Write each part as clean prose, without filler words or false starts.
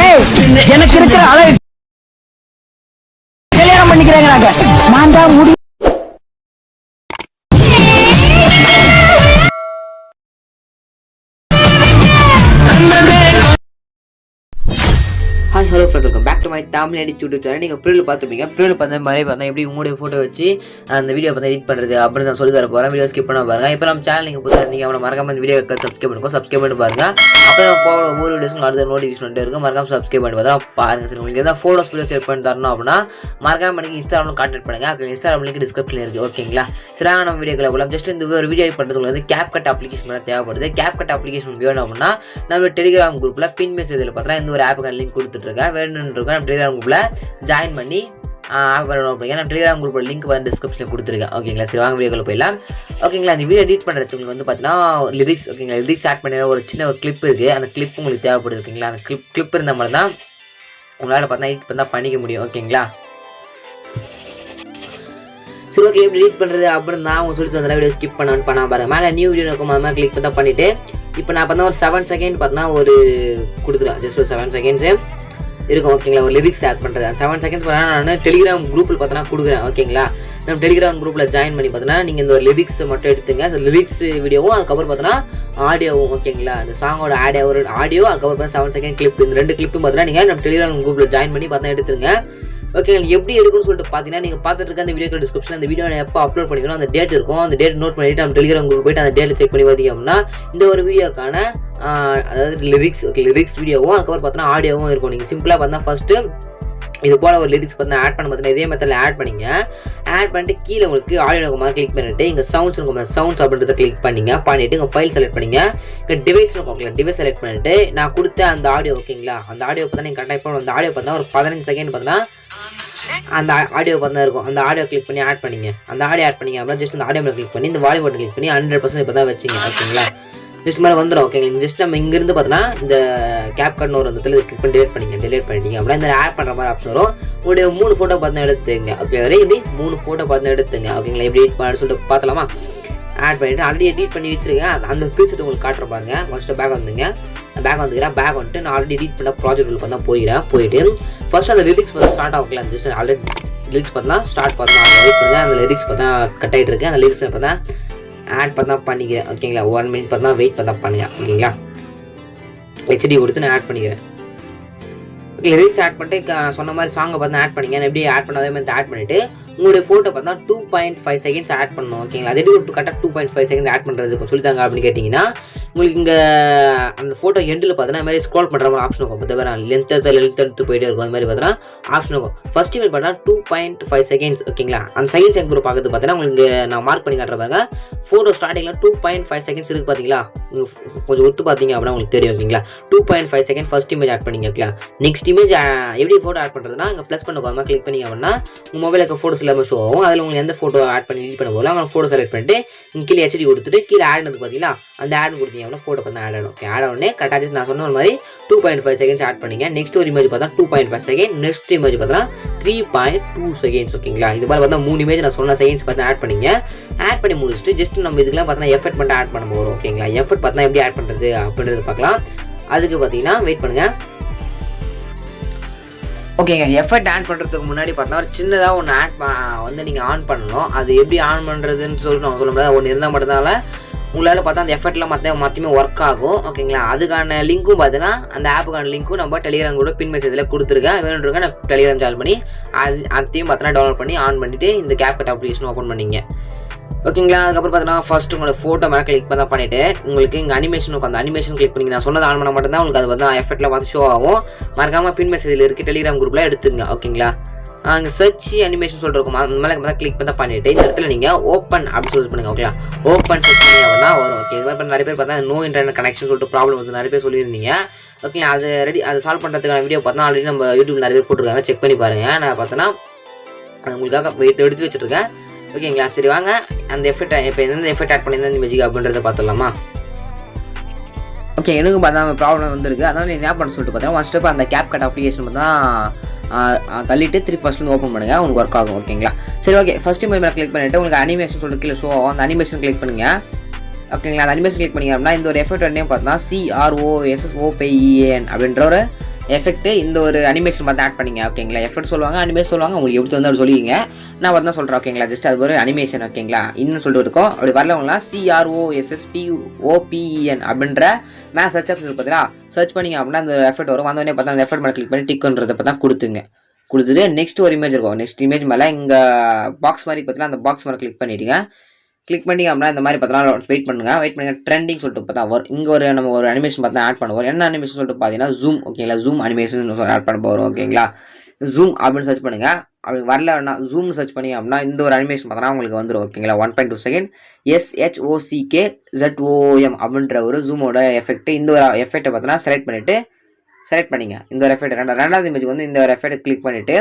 எனக்கு இருக்கிற அளவு கல்யாணம் பண்ணிக்கிறாங்க. நான் தான் முடி hi hello friends, welcome back to my Tamil edit YouTube channel. நீங்கள் ப்ரீவில் பார்த்துப்பீங்க. ப்ரீவில் பார்த்த மாதிரி பார்த்தா எப்படி உங்களுடைய ஃபோட்டோ வச்சு அந்த வீடியோ பார்த்து எடிட் பண்ணுறது அப்படின்னு நான் சொல்லி தர போகிறேன். வீடியோ ஸ்கிப் பண்ண பாருங்கள். இப்போ நம்ம சேனல் நீங்கள் புதுசாக இருந்தீங்க, அவனை மறக்காம இந்த வீடியோ சப்ஸ்கிரைப் பண்ணுங்க. சப்ஸ்கிரைப் பண்ணி பாருங்க. அப்புறம் நம்ம போகிற ஒவ்வொரு வீடியோஸும் அடுத்த நோட்டிஃபிகேஷன் வந்துட்டு இருக்கும். மறக்காம சப்ஸ்கிரைப் பண்ணி பார்த்தா பாருங்கள். சரி, உங்களுக்கு எதாவது ஃபோட்டோஸ் வீடியோ ஷேர் பண்ணி தரணும் அப்படின்னா மறக்காம எனக்கு இன்ஸ்டாகிராமில் கான்டாக்ட் பண்ணுங்கள். இன்ஸ்டாகிராம் லிங்க் டிஸ்கிரிப்ஷனில் இருக்குது. ஓகேங்களா? சரியா, நம்ம வீடியோக்குள்ள போகலாம். ஜஸ்ட் இந்த ஒரு வீடியோ பண்ணுறதுக்கு வந்து CapCut அப்ளிகேஷன் தேவைப்படுது. CapCut அப்ளிகேஷன் வேணும் அப்படின்னா நம்ம டெலிகிராம் குரூப்பில் பின் மெசேஜில் பார்த்தா இந்த ஒரு ஆப்புக்கான லிங்க் கொடுத்துட்ருக்கேன். வேணும்னு நம்ம டெலிகிராம் குரூப்பில் ஜாயின் பண்ணி பண்ணணும் அப்படிங்க. நான் டெலிகிராம் குரூப்போட லிங்க் வந்து டிஸ்கிரிப்ஷனில் கொடுத்துருக்கேன். ஓகேங்களா? சரி, வாங்க வீடியோக்குள்ள போயிடலாம். ஓகேங்களா? அந்த வீடியோ எடிட் பண்ணுறதுக்கு வந்து பார்த்தீங்கன்னா லிரிக்ஸ், ஓகேங்களா, லிரிக்ஸ் ஆட் பண்ணி ஒரு சின்ன ஒரு கிளிப் இருக்குது. அந்த கிளிப் உங்களுக்கு தேவைப்படுது. ஓகேங்களா? அந்த கிளிப் இருந்த மாதிரி தான் உங்களால் பார்த்தா எடிட் பண்ணால் பண்ணிக்க முடியும். ஓகேங்களா? சரி, ஓகே, எப்படி எடிட் பண்ணுறது அப்படின்னு நான் உங்களுக்கு சொல்லி தந்துடுறேன். வீடியோ ஸ்கிப் பண்ணாமல் பாருங்கள். மேலே நியூ வீடியோ இருக்கும், அது மாதிரி கிளிக் பண்ணால் பண்ணிவிட்டு இப்போ நான் பார்த்தா ஒரு 7 செகண்ட் பார்த்தா ஒரு கொடுத்துருவேன். ஜஸ்ட் ஒரு 7 செகண்ட்ஸு இருக்கும். ஓகேங்களா? ஒரு லிரிக்ஸ் ஆட் பண்ணுறது. 7 செகண்ட்ஸ் பார்த்தா நான் டெலிகிராம் குரூப்பில் பார்த்தா கொடுக்குறேன். ஓகேங்களா? நம்ம டெலிகிராம் குரூப்பில் ஜாயின் பண்ணி பார்த்தோன்னா நீங்கள் இந்த ஒரு லிரிக்ஸ் மட்டும் எடுத்துங்க. அந்த லிரிக்ஸ் வீடியோவும் அதுக்கப்புறம் பார்த்தோன்னா ஆடியோவும். ஓகேங்களா? அந்த சாங்கோட ஆடியோ அதுக்கப்புறம் பார்த்தா 7 செகண்ட் கிளிப், இந்த 2 கிளிப்பும் பார்த்தீங்கன்னா நீங்கள் நம்ம டெலிகிராம் குரூப்பில் ஜாயின் பண்ணி பார்த்தா எடுத்துருங்க. ஓகே, எப்படி எடுக்கணும்னு சொல்லிட்டு பார்த்தீங்கன்னா நீங்கள் பார்த்துட்டு இருக்க அந்த வீடியோ டிஸ்கிரிப்ஷன் அந்த வீடியோ எப்போ அப்லோட் பண்ணிக்கணும் அந்த டேட் இருக்கும். அந்த டேட் நோட் பண்ணிவிட்டு நம்ம டெலிகிராம் குரூப் போய்ட்டு அந்த டேட்டை செக் பண்ணி பார்த்தீங்க அப்படின்னா இந்த ஒரு வீடியோக்கான அதாவது லிரிக்ஸ், ஓகே, லிரிக்ஸ் வீடியோவும் அதுக்கப்புறம் பார்த்தீங்கன்னா ஆடியோவும் இருக்கும். நீங்கள் சிம்பிளாக பார்த்தா ஃபஸ்ட்டு இது போல் ஒரு லிரிக்ஸ் பார்த்தீங்கன்னா ஆட் பண்ண பார்த்தீங்கன்னா இதே மெத்தடில் ஆட் பண்ணிட்டு கீழே உங்களுக்கு ஆடியோ இருக்கும் கிளிக் பண்ணிவிட்டு இங்கே சவுண்ட்ஸ் இருக்கும், சவுண்ட்ஸ் அப்படின்றத கிளிக் பண்ணிவிட்டு இங்கே ஃபைல் செலக்ட் பண்ணிங்க. இங்கே டிவைஸ் இருக்கும், ஓகே, டிவைஸ் செலக்ட் பண்ணிவிட்டு நான் கொடுத்த அந்த ஆடியோ, ஓகேங்களா, அந்த ஆடியோ பார்த்தா நீங்கள் கரெக்டாக இப்போ அந்த ஆடியோ பார்த்தா ஒரு 15 செகண்ட் பார்த்தீங்கன்னா அந்த ஆடியோ பார்த்தா இருக்கும். அந்த ஆடியோ கிளிக் பண்ணி ஆட் பண்ணிங்க. அந்த ஆடியோ ஆட் பண்ணிங்க அப்படின்னா ஜஸ்ட் அந்த ஆடியோ மேலே கிளிக் பண்ணி இந்த வால்யூம் பட்டன் கிளிக் பண்ணி 100% இப்போ தான் வச்சிங்க. ஓகேங்களா? ஜஸ்ட் மாதிரி வந்துடும். ஓகேங்களா? ஜஸ்ட் நம்ம இங்கேருந்து பார்த்தோன்னா இந்த CapCut ஒரு வந்து கிளிக் பண்ணி டெலிட் பண்ணிட்டீங்க அப்படின்னா இந்த ஆட் பண்ணுற மாதிரி ஆப்ஷன் வரும். உங்களுடைய 3 ஃபோட்டோ பார்த்து எடுத்துங்க. ஓகே, ஒரே இப்படி 3 ஃபோட்டோ பார்த்து எடுத்துங்க. ஓகேங்களா? எப்படி எடிட் பண்ணு சொல்லிட்டு பார்த்தலாமா? ஆட் பண்ணிவிட்டு ஆல்ரெடி எடிட் பண்ணி வச்சுருக்கேன். அந்த ப்ரீசெட் உங்களுக்கு காட்டுற பாருங்க. ஃபஸ்ட்டு பேக் வந்துட்டு நான் ஆல்ரெடி எடிட் பண்ண ப்ராஜெக்ட் உள்ள பார்த்தா போயிட்டு ஃபர்ஸ்ட் அந்த லிரிக்ஸ் பார்த்தா ஸ்டார்ட் ஆகலாம். ஜஸ்ட் ஆல்ரெடி லிரிக்ஸ் பார்த்தா ஸ்டார்ட் பார்த்தா வெயிட் பண்ணுங்கள். அந்த லிரிக்ஸ் பார்த்தா கட் ஆகிட்டு இருக்கு. அந்த லிரிக்ஸ் பார்த்தா ஆட் பார்த்தா பண்ணிக்கிறேன். ஓகேங்களா? 1 மினிட் பார்த்தா வெயிட் பார்த்தா பண்ணுங்க. ஓகேங்களா? HD கொடுத்து நான் ஆட் பண்ணிக்கிறேன். ஓகே, லிரிக்ஸ் ஆட் பண்ணிட்டு சொன்ன மாதிரி சாங்கை பார்த்தா ஆட் பண்ணிங்க. எப்படி ஆட் பண்ணாதே மாதிரி ஆட் பண்ணிவிட்டு உங்களுடைய ஃபோட்டோ பார்த்தா 2.5 செகண்ட்ஸ் ஆட் பண்ணணும். ஓகேங்களா? அது எப்படி கரெக்டாக 2.5 செகண்ட் ஆட் பண்ணுறதுக்கு சொல்லித்தாங்க அப்படின்னு கேட்டிங்கன்னா உங்களுக்கு இங்கே அந்த ஃபோட்டோ எண்டில் பார்த்தீங்கன்னா இது மாதிரி ஸ்க்ரோல் பண்ணுற மாதிரி ஆப்ஷன் இருக்கும். பார்த்தா லென்த் எடுத்து போயிட்டே இருக்கும். அது மாதிரி பார்த்தீங்கன்னா ஆப்ஷன் இருக்கும். ஃபஸ்ட் இமேஜ் பார்த்தா 2.5 செகண்ட்ஸ். ஓகேங்களா? அந்த செகண்ட்ஸ் எங்கே பார்க்குறது பார்த்தீங்கன்னா உங்களுக்கு நான் மார்க் பண்ணி காட்டுற பாருங்க. ஃபோட்டோ ஸ்டார்டிங்கில் 2.5 செகண்ட்ஸ் இருக்குது. பார்த்தீங்களா? கொஞ்சம் ஒத்து பார்த்தீங்க அப்படின்னா உங்களுக்கு தெரியும். ஓகேங்களா? 2.5 செகண்ட் ஃபஸ்ட் இமேஜ் ஆட் பண்ணிங்க. ஓகேங்களா? நெக்ஸ்ட் இமேஜ் எப்படி ஃபோட்டோ ஆட் பண்ணுறதுனா இங்கே ப்ளஸ் பண்ணுவோம், கிளிக் பண்ணிங்க அப்படின்னா உங்கள் மொபைலுக்கு ஃபோட்டோஸ் எல்லாமே ஷோ ஆகும். அதில் உங்களுக்கு எந்த ஃபோட்டோ ஆட் பண்ணி எடிட் பண்ண போகலாம் அவங்க ஃபோட்டோ செலக்ட் பண்ணிட்டு இங்கே கீழே HD கொடுத்துட்டு கீழே ஆட் வந்து பார்த்தீங்களா அந்த ஆட் கொடுத்தீங்க அப்படின்னா ஃபோட்டோ பார்த்தா ஆட் ஆகும். ஓகே, ஆட் ஆனே கரெக்டாக நான் சொன்ன மாதிரி 2.5 செகண்ட்ஸ் ஆட் பண்ணிங்க. நெக்ஸ்ட் ஒரு இமேஜ் பார்த்தா 2.5 செகண்ட், நெக்ஸ்ட் இமேஜ் பார்த்தா 3.2 செகண்ட்ஸ். ஓகேங்களா? இது மாதிரி பார்த்தா 3 இமேஜ் நான் சொன்ன செகண்ட்ஸ் பார்த்தா ஆட் பண்ணிங்க. ஆட் பண்ணி முடிச்சுட்டு ஜஸ்ட் நம்ம இதுக்கெல்லாம் பார்த்தா எஃபெக்ட் பண்ணிட்டு ஆட் பண்ண போகிறோம். ஓகேங்களா? எஃபெக்ட் பார்த்தா எப்படி ஆட் பண்ணுறது அப்படின்றது பார்க்கலாம். அதுக்கு பார்த்தீங்கன்னா வெயிட் பண்ணுங்கள். ஓகேங்க, எஃபெக்ட் ஆட் பண்ணுறதுக்கு முன்னாடி பார்த்தா ஒரு சின்னதாக ஒன்று ஆட் வந்து நீங்கள் ஆன் பண்ணணும். அது எப்படி ஆன் பண்ணுறதுன்னு சொல்லிட்டு நான் சொல்ல முடியாது. ஒன்று இருந்தால் மட்டும்தால உங்களால் பார்த்தா அந்த எஃபெக்ட்லாம் மற்றமே ஒர்க் ஆகும். ஓகேங்களா? அதுக்கான லிங்க்கும் பார்த்தீங்கன்னா அந்த ஆப்புக்கான லிங்க்கும் நம்ம டெலிகிராம் கூட பின் மெசேஜில் கொடுத்துருக்கேன். வேணுன்றவங்க நான் டெலிகிராம் ஜாயின் பண்ணி அதையும் பார்த்தீங்கன்னா டவுன்லோட் பண்ணி ஆன் பண்ணிவிட்டு இந்த CapCut அப்ளிகேஷன் ஓப்பன் பண்ணிங்க. ஓகேங்களா? அதுக்கப்புறம் பார்த்தீங்கன்னா ஃபஸ்ட்டு உங்களோட ஃபோட்டோ மேலே கிளிக் பண்ணால் பண்ணிவிட்டு உங்களுக்கு இங்கே அனிமேஷன் இருக்கும். அந்த அனிமேஷன் கிளிக் பண்ணி நான் சொன்னது ஆன் பண்ண மட்டும்தான் உங்களுக்கு அது பார்த்தா எஃபெக்ட்டில் பார்த்து ஷோ ஆகும். மறக்காமல் பின் மெசேஜில் இருக்குது டெலிகிராம் குரூப்பில் எடுத்துங்க. ஓகேங்களா? அங்கே சர்ச் அனிமேஷன் சொல்லிட்டு இருக்கும். அந்த மேலே பார்த்தா கிளிக் பண்ணால் பண்ணிவிட்டு இந்த இடத்துல நீங்கள் ஓப்பன் அப்படின்னு சொல்லி பண்ணுங்கள். ஓகேங்களா? ஓப்பன் சர்ச் பண்ணி அப்படின்னா வரும். ஓகே, இது மாதிரி நிறைய பேர் பார்த்தா நோ இன்டர்நெட் கனெக்ஷன் சொல்லிட்டு ப்ராப்ளம் வந்து நிறைய பேர் சொல்லியிருந்தீங்க. ஓகே, அதை சால்வ் பண்ணுறதுக்கான வீடியோ பார்த்தா ஆல்ரெடி நம்ம யூடியூப்ல நிறைய பேர் போட்டிருக்காங்க. செக் பண்ணி பாருங்கள். நான் பார்த்தோன்னா உங்களுக்காக எடுத்து வச்சுருக்கேன். ஓகேங்களா? சரி, வாங்க அந்த எஃபெக்ட் இப்போ எந்த எஃபெக்ட் ஆட் பண்ணியிருந்தா இந்த மியூசிக் அப்படின்றத பார்த்துடலாமா? ஓகே, எனக்கு பார்த்தா ப்ராப்ளம் வந்துருக்கு. அதனால் நீங்கள் என்ன பண்ண சொல்லிட்டு பார்த்தீங்கன்னா ஒன் ஸ்டெப் அந்த CapCut அப்ளிகேஷன் பார்த்தா தள்ளிட்டு திருப்பி ஃபஸ்ட்டு ஓப்பன் பண்ணுங்கள். உங்களுக்கு ஒர்க் ஆகும். ஓகேங்களா? சரி, ஓகே, ஃபஸ்ட்டு இமேஜ் மேலே கிளிக் பண்ணிவிட்டு உங்களுக்கு அனிமேஷன் சொல்லிட்டு கீழே ஷோ ஆகும். அந்த அனிமேஷன் கிளிக் பண்ணுங்கள். ஓகேங்களா? அந்த அனிமேஷன் கிளிக் பண்ணிங்க அப்படின்னா இந்த ஒரு எஃபெக்ட் நேம் பார்த்தீங்கன்னா CROSSOPEN அப்படின்ற ஒரு எஃபெக்ட் இந்த ஒரு அனிமேஷன் பார்த்து ஆட் பண்ணிங்க ஓகேங்களா. எஃபெக்ட் சொல்லுவாங்க, அனிமேஷன் சொல்லுவாங்க, உங்களுக்கு எப்படி வந்து அப்படி சொல்லிங்க. நான் வந்து சொல்கிறேன் ஓகேங்களா. ஜஸ்ட் அது ஒரு அனிமேஷன் ஓகேங்களா. இன்னும் சொல்லிட்டு இருக்கோம். அப்படி வரலவங்களாம் CROSSPOPEN அப்படின்ற மேலே சர்ச் ஆப்ஷன் பார்த்தீங்களா, சர்ச் பண்ணிங்க அப்படின்னா அந்த எஃபெக்ட் வரும். வந்தோடனே பார்த்தா அந்த எஃபெக்ட் மேலே கிளிக் பண்ணி டிக்குன்றதை பார்த்தா கொடுத்துட்டு நெக்ஸ்ட் ஒரு இமேஜ் இருக்கும். நெக்ஸ்ட் இமேஜ் மேலே இங்கே பாக்ஸ் மாதிரி பார்த்தீங்கன்னா அந்த பாக்ஸ் மேலே கிளிக் பண்ணிவிடுங்க. கிளிக் பண்ணி அப்படின்னா இந்த மாதிரி பார்த்தீங்கன்னா வெயிட் பண்ணுங்கள். ட்ரெண்டிங் சொல்லிட்டு பார்த்தா வரும். இங்கே ஒரு நம்ம ஒரு அனிமேஷன் பார்த்தா ஆட் பண்ணுவோம். என்ன அனிமேஷன் சொல்லிட்டு பார்த்தீங்கன்னா ஜூம் ஓகேங்களா. ஜூம் அனிமேஷன் ஆட் பண்ண போகிறோம் ஓகேங்களா. ஜூம் அப்படின்னு சர்ச் பண்ணுங்கள். அப்படி வரலன்னா ஜூம் சர்ச் பண்ணி அப்படின்னா இந்த ஒரு அனிமேஷன் பார்த்தோன்னா உங்களுக்கு வந்துடும் ஓகேங்களா. 1.2 செகண்ட் SHOCKZOM அப்படின்ற ஒரு ஜூமோட எஃபெக்ட். இந்த ஒரு எஃபெக்ட்டை பார்த்தோன்னா செலக்ட் பண்ணிங்க. இந்த ஒரு எஃபெக்ட் ரெண்டாவது இமேஜ் வந்து இந்த ஒரு எஃபெக்ட் கிளிக் பண்ணிவிட்டு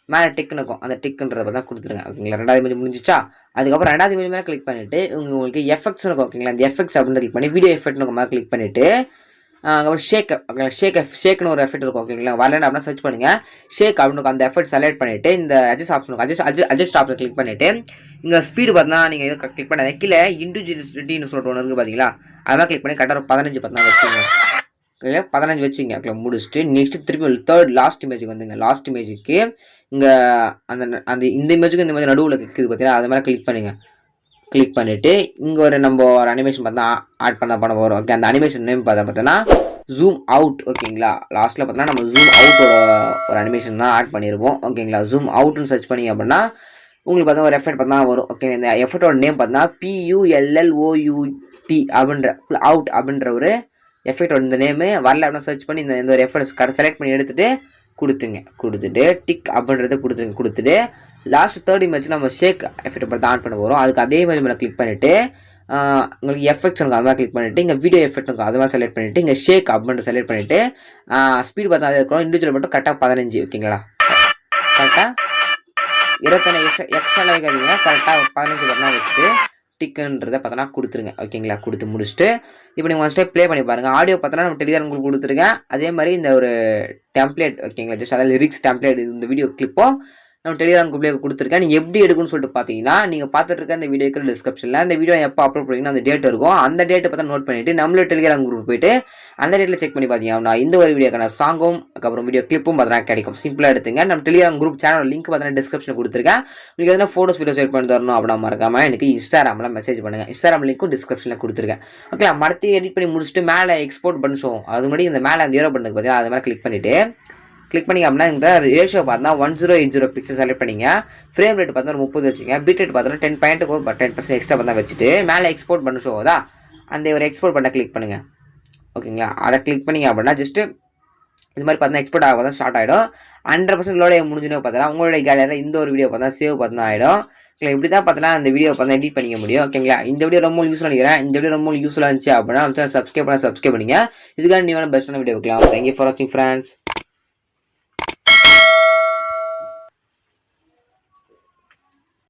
மேலே டிக்குன்னு இருக்கும். அந்த டிக்குன்றதை பார்த்தா கொடுத்துருங்க ஓகேங்களா. ரெண்டாவது இமேஜ் முடிஞ்சிச்சா. அதுக்கப்புறம் ரெண்டாவது இமேஜ் மேலே கிளிக் பண்ணிவிட்டு உங்களுக்கு எஃபெக்ட்ஸ் இருக்கும் ஓகேங்களா. இந்த எஃபெக்ட்ஸ் அப்படின்னு கிளிக் பண்ணி வீடியோ எஃபெக்ட்னு மேலே கிளிக் பண்ணிவிட்டு அப்புறம் ஷேக்னு ஒரு எஃபெக்ட் இருக்கும் ஓகேங்களா. வரலன்னு அப்படின்னா சர்ச் பண்ணுங்கள். ஷேக் அப்படின்னு அந்த எஃபெக்ட் செலக்ட் பண்ணிவிட்டு இந்த அட்ஜஸ்ட் ஆப்ஷன் கிளிக் பண்ணிவிட்டு இங்கே ஸ்பீடு பார்த்தா நீங்கள் எதுவும் கிளிக் பண்ணாத கீழே இண்டிவிஜுவலிட்டின்னு சொல்லிட்டு ஒன்று இருக்குது பார்த்தீங்களா. அதெல்லாம் கிளிக் பண்ணி கரெக்டாக 15 பார்த்தா வச்சுங்க. 15 வச்சுங்க ஓகே. முடிச்சுட்டு நெக்ஸ்ட் திருப்பி லாஸ்ட் இமேஜுக்கு வந்துங்க. லாஸ்ட் இமேஜுக்கு இங்கே அந்த இந்த இமேஜுக்கு இந்த மாதிரி நடுவில் இருக்குது பார்த்தீங்கன்னா அது மாதிரி கிளிக் பண்ணிவிட்டு இங்கே நம்ம ஒரு அனிமேஷன் பார்த்தா ஆட் பண்ண போகிறோம் ஓகே. அந்த அனிமேஷன் நேம் பார்த்தோன்னா ஜூம் அவுட் ஓகேங்களா. லாஸ்ட்டில் பார்த்தோன்னா நம்ம ஜூம் அவுட்டோட ஒரு அனிமேஷன் தான் ஆட் பண்ணியிருப்போம் ஓகேங்களா. ஜூம் அவுட்னு சர்ச் பண்ணி அப்படின்னா உங்களுக்கு பார்த்தா ஒரு எஃபெக்ட் பார்த்தா வரும் ஓகே. இந்த எஃபெக்டோட நேம் பார்த்தா PULLOUT அப்படின்ற அவுட் அப்படின்ற ஒரு எஃபெக்டோட இந்த நேமு வரல அப்படின்னா சர்ச் பண்ணி இந்த ஒரு எஃபெக்ட் செலக்ட் பண்ணி எடுத்துகிட்டு கொடுத்துட்டு டிக் அப்படின்றத கொடுத்துட்டு லாஸ்ட் தேர்ட் இமேஜ் நம்ம ஷேக் எஃபெக்ட் பார்த்து ஆன் பண்ண போகிறோம். அதுக்கு அதே மாதிரி மேலே கிளிக் பண்ணிவிட்டு உங்களுக்கு எஃபெக்ட்ஸ் இருக்கும் அது மாதிரி கிளிக் பண்ணிவிட்டு இங்கே வீடியோ எஃபெக்ட் இருக்கும் அது மாதிரி செலக்ட் பண்ணிவிட்டு இங்கே ஷேக் அப்படின்ற செலக்ட் பண்ணிவிட்டு ஸ்பீடு பார்த்தா அது இருக்கணும். இண்டிவிஜுவல் மட்டும் கரெக்டாக 15 ஓகேங்களா. கரெக்டாக 21 எக்ஸ்ட்ரா வைக்காதீங்க. கரெக்டாக 15 பார்த்தா வச்சுட்டு டிக்குன்றதை பார்த்தோன்னா கொடுத்துருங்க ஓகேங்களா. கொடுத்து முடிச்சுட்டு இப்போ நீங்கள் ஒன் ஸ்டெப் ப்ளே பண்ணி பாருங்கள். ஆடியோ பார்த்தோன்னா நம்ம டெலிகிராம் உங்களுக்கு கொடுத்துருக்கேன். அதே மாதிரி இந்த ஒரு டெம்ப்ளேட் ஓகேங்களா. ஜஸ்ட் அதாவது லிரிக்ஸ் டெம்ப்ளேட் இந்த வீடியோ கிளிப்போ நம்ம டெலிகிராம் குரூப்லேயே கொடுத்துருக்கேன். நீங்கள் எப்படி எடுக்கணும்னு சொல்லிட்டு பார்த்தீங்கன்னா நீங்கள் பார்த்துட்டு இருக்க இந்த வீடியோக்கு டிஸ்கிரிப்ஷனில் இந்த வீடியோ எப்போ அப்லோட் பண்ணிங்கன்னா அந்த டேட் இருக்கும். அந்த டேட்டை பார்த்தா நோட் பண்ணிவிட்டு நம்மளே டெலிகிராம் குரூப் போயிட்டு அந்த டேட்டில் செக் பண்ணி பார்த்தீங்கன்னா இந்த ஒரு வீடியோக்கான சாங்கும் அதுக்கப்புறம் வீடியோ கிளிப்பும் பார்த்தீங்கன்னா கிடைக்கும். சிம்பிளாக எடுத்துங்க. நம்ம டெலிகிராம் குரூப் சேனல் லிங்க் பார்த்தீங்கன்னா டிஸ்கிரிப்ஷனில் கொடுத்துருக்கேன். உங்களுக்கு எதனா ஃபோட்டோஸ் வீடியோஸ் எடிட் பண்ணி தரணும் அப்படின்னா மறக்காமல் எனக்கு இன்ஸ்டாகிராமில் மெசேஜ் பண்ணுங்கள். இன்ஸ்டாகிராம் லிங்க்கும் டிஸ்கிரிப்ஷனில் கொடுத்துருக்கேன் ஓகே. மறுத்து எடிட் பண்ணி முடிச்சுட்டு மேலே எக்ஸ்போர்ட் பண்ண ஷோ அது முன்னாடி இந்த மேலே அந்த ஏரோ பண்ணுறது பார்த்தீங்கன்னா அது மாதிரி கிளிக் பண்ணிங்க அப்படின்னா இந்த ரேஷியோ பார்த்தா 1080 பிக்சல் செலக்ட் பண்ணிங்க. ஃப்ரேம் ரேட் பார்த்தா 30 வச்சுங்க. பீட் ரேட் பார்த்தா 10% எக்ஸ்ட்ரா பார்த்தா வச்சுட்டு மேலே எக்ஸ்போர்ட் பண்ண ஷோ தான் அந்த ஒரு எக்ஸ்போர்ட் பண்ண கிளிக் பண்ணுங்கள் ஓகேங்களா. அதை கிளிக் பண்ணிங்க அப்படின்னா ஜஸ்ட்டு இது மாதிரி பார்த்தா எக்ஸ்போர்ட் ஆக தான் ஸ்டார்ட் ஆகிடும். 100% லோட முடிஞ்சுன்னு பார்த்தா உங்களுடைய கேலரியில் இந்த ஒரு வீடியோ பார்த்தா சேவ் பார்த்தா ஆகிடும். ஓகே. இப்படி தான் பார்த்தீங்கன்னா அந்த வீடியோ பார்த்தா எடிட் பண்ணிக்க முடியும் ஓகேங்களா. இந்த வீடியோ ரொம்ப யூஸ்ஃபுல்லாக நினைக்கிறேன். இந்த வீடியோ ரொம்ப யூஸ்ஃபுல்லாக இருந்துச்சு அப்படின்னா நம்ம சேனல் சப்ஸ்கிரைப் பண்ணிங்க. இதுக்காக நீ வேணும் பெஸ்ட்டான வீடியோ வைக்கலாம். தேங்க்யூ ஃபார் வாட்சிங் ஃப்ரெண்ட்ஸ்.